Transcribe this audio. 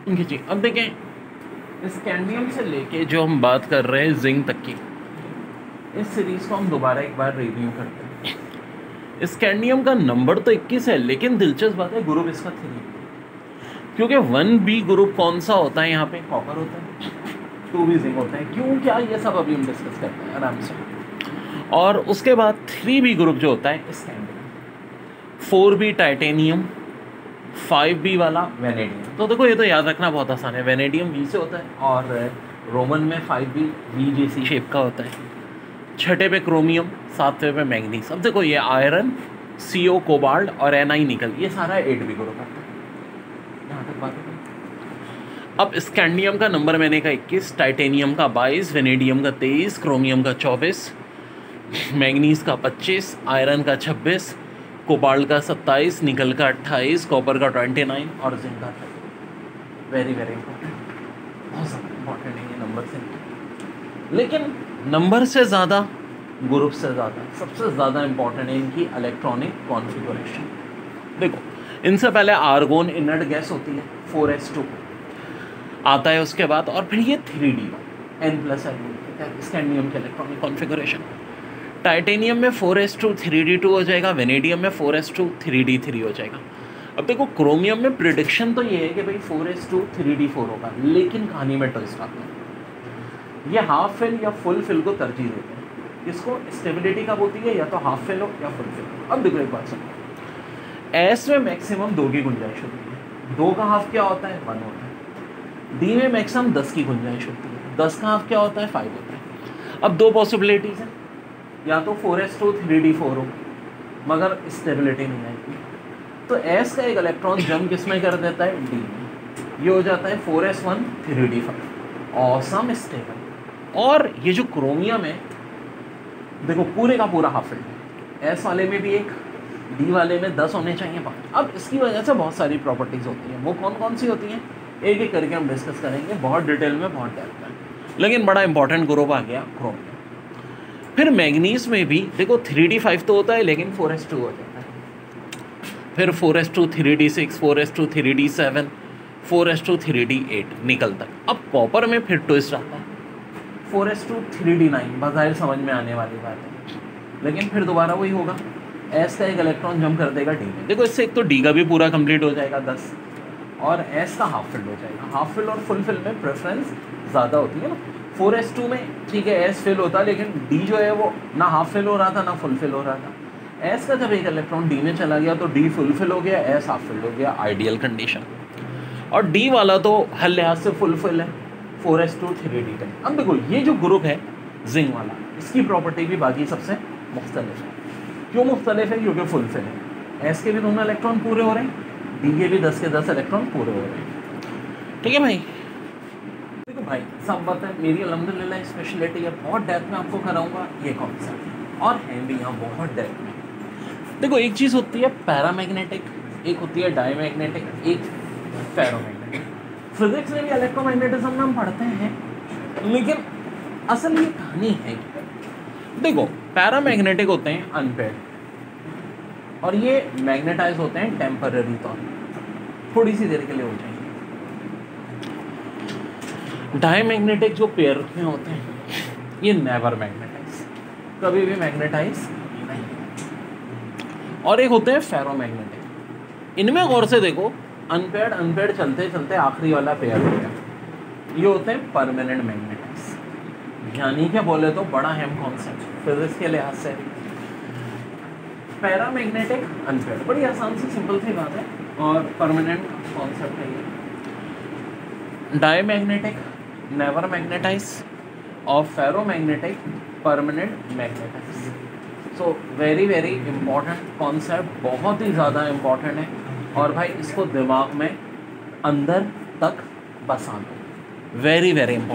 जी अब देखें, स्कैंडियम से लेके जो हम बात कर रहे हैं जिंक तक की, इस सीरीज को हम दोबारा एक बार रिव्यू करते हैं। स्कैंडियम का नंबर तो 21 है, लेकिन दिलचस्प बात है ग्रुप इसका 3, क्योंकि 1b ग्रुप कौन सा होता है यहाँ पे, कॉपर होता है, 2b जिंक होता है। क्यों, क्या, ये सब अभी हम डिस्कस करते हैं आराम से। और उसके बाद 3b ग्रुप जो होता है स्कैंडियम, 4b टाइटेनियम, 5b वाला वेनेडियम। तो देखो ये तो याद रखना बहुत आसान है, वेनेडियम V से होता है और रोमन में 5b V जैसी शेप का होता है। छठे पे क्रोमियम, सातवें पे मैग्नीज। अब देखो ये आयरन, CO कोबाल्ट और Ni निकल, ये सारा 8b ग्रुप आता है। यहाँ तक बात है। अब स्कैंडियम का नंबर मैंने कहा 21, टाइटेनियम का 22, वेनेडियम का 23, क्रोमियम का 24, मैग्नीज का 25, आयरन का 26, कोबाल्ट का 27, निकल का 28, कॉपर का 29 और जिंक का 30। वेरी वेरी इंपॉर्टेंट, बहुत ज़्यादा इंपॉर्टेंट है ये नंबर से। लेकिन नंबर से ज़्यादा, ग्रुप से ज़्यादा, सबसे ज़्यादा इंपॉर्टेंट है इनकी इलेक्ट्रॉनिक कॉन्फ़िगरेशन। देखो इनसे पहले आर्गोन इनर्ट गैस होती है, 4s2 आता है उसके बाद, और फिर ये 3d N+L स्कैंडियम के इलेक्ट्रॉनिक कॉन्फ़िगरेशन। टाइटेनियम में 4s2 3d2 हो जाएगा, वेनेडियम में 4s2 3d3 हो जाएगा। अब देखो क्रोमियम में प्रिडिक्शन तो ये है कि भाई 4s2 3d4 होगा, लेकिन कहानी में ट्विस्ट आता है। ये हाफ फिल या फुल फिल को तरजीह देते हैं। इसको स्टेबिलिटी कब होती है, या तो हाफ फिल हो या फुल फिल हो। अब देखो एक बात सुनो, एस में मैक्सिमम 2 की गुंजाइश होती है, 2 का हाफ क्या होता है, 1 होता है। डी में मैक्सिमम 10 की गुंजाइश होती है, 10 का हाफ क्या होता है, 5 होता है। अब 2 पॉसिबिलिटीज़ हैं, या तो 4s2 3d4 हो मगर स्टेबिलिटी नहीं आएगी, तो s का एक इलेक्ट्रॉन जंप किसमें कर देता है, d में। ये हो जाता है 4s1 3d5, ऑसम स्टेबल। और ये जो क्रोमियम है देखो पूरे का पूरा हाफ फिल्ड है, s वाले में भी एक, d वाले में 10 होने चाहिए 5। अब इसकी वजह से बहुत सारी प्रॉपर्टीज़ होती हैं, वो कौन कौन सी होती हैं एक एक करके हम डिस्कस करेंगे, बहुत डिटेल में, बहुत डेप्थ में। लेकिन बड़ा इंपॉर्टेंट ग्रुप आ गया क्रोमियम। फिर मैग्नीज में भी देखो 3d5 तो होता है, लेकिन 4s2 हो जाता है। फिर 4s2 3d6, 4s2 3d7, 4s2 3d8 निकल तक। अब कॉपर में फिर ट्विस्ट आता है, 4s2 3d9, बाज़ाहिर समझ में आने वाली बात है, लेकिन फिर दोबारा वही होगा, s का एक इलेक्ट्रॉन जंप कर देगा d में। देखो इससे एक तो d का भी पूरा कंप्लीट हो जाएगा 10, और s का हाफ फिल्ड हो जाएगा। हाफ फिल्ड और फुल फिल्ड में प्रेफरेंस ज़्यादा होती है ना। 4s2 में ठीक है s फिल होता, लेकिन d जो है वो ना हाफ फिल हो रहा था ना फुल फिल हो रहा था। s का जब एक इलेक्ट्रॉन d में चला गया तो d फुल फिल हो गया, s हाफ फिल हो गया, आइडियल कंडीशन। और d वाला तो हर लिहाज से फुल फिल है, 4s2 3d10। अब देखो ये जो ग्रुप है जिंक वाला, इसकी प्रॉपर्टी भी बाकी सबसे मुख्तलिफ है। क्यों मुख्तलिफ है, क्योंकि फुल फिल है, s के भी दोनों इलेक्ट्रॉन पूरे हो रहे हैं, d के भी 10 के 10 इलेक्ट्रॉन पूरे हो रहे हैं। ठीक है भाई, देखो भाई सब बात है, मेरी अल्हम्दुलिल्लाह स्पेशलिटी है, बहुत डेप्थ में आपको कराऊंगा ये कॉन्सेप्ट, और हैं भी यहाँ बहुत डेप्थ में। देखो एक चीज़ होती है पैरामैग्नेटिक, एक होती है डायमैग्नेटिक, एक फेरोमैग्नेटिक। फिजिक्स में भी इलेक्ट्रोमैग्नेटिज्म में हम पढ़ते हैं, लेकिन असल ये कहानी है कि देखो पैरामैग्नेटिक होते हैं अनपेयर्ड, और ये मैग्नेटाइज होते हैं टेम्पररी तौर पर, थोड़ी सी देर के लिए हो जाएंगे। डायमैग्नेटिक जो पेयर में होते हैं ये नेवर मैग्नेटाइज, कभी भी मैग्नेटाइज नहीं। और एक होते हैं फेरोमैग्नेटिक, इनमें गौर से देखो, अनपेयर्ड अनपेयर्ड चलते चलते आखिरी वाला पेयर हो गया, ये होते हैं परमानेंट मैग्नेटाइज। यानी क्या बोले तो बड़ा अहम कॉन्सेप्ट फिजिक्स के लिहाज से। पैरामैग्नेटिक अनपेयर्ड, बड़ी आसान सी सिंपल सी बात है, और परमानेंट कॉन्सेप्ट है ये। डायमैग्नेटिक नेवर मैग्नेटाइज, और ferromagnetic permanent magnetize. So very very important concept, बहुत ही ज़्यादा इंपॉर्टेंट है, और भाई इसको दिमाग में अंदर तक बसा दो, वेरी वेरी इंपॉर्टेंट।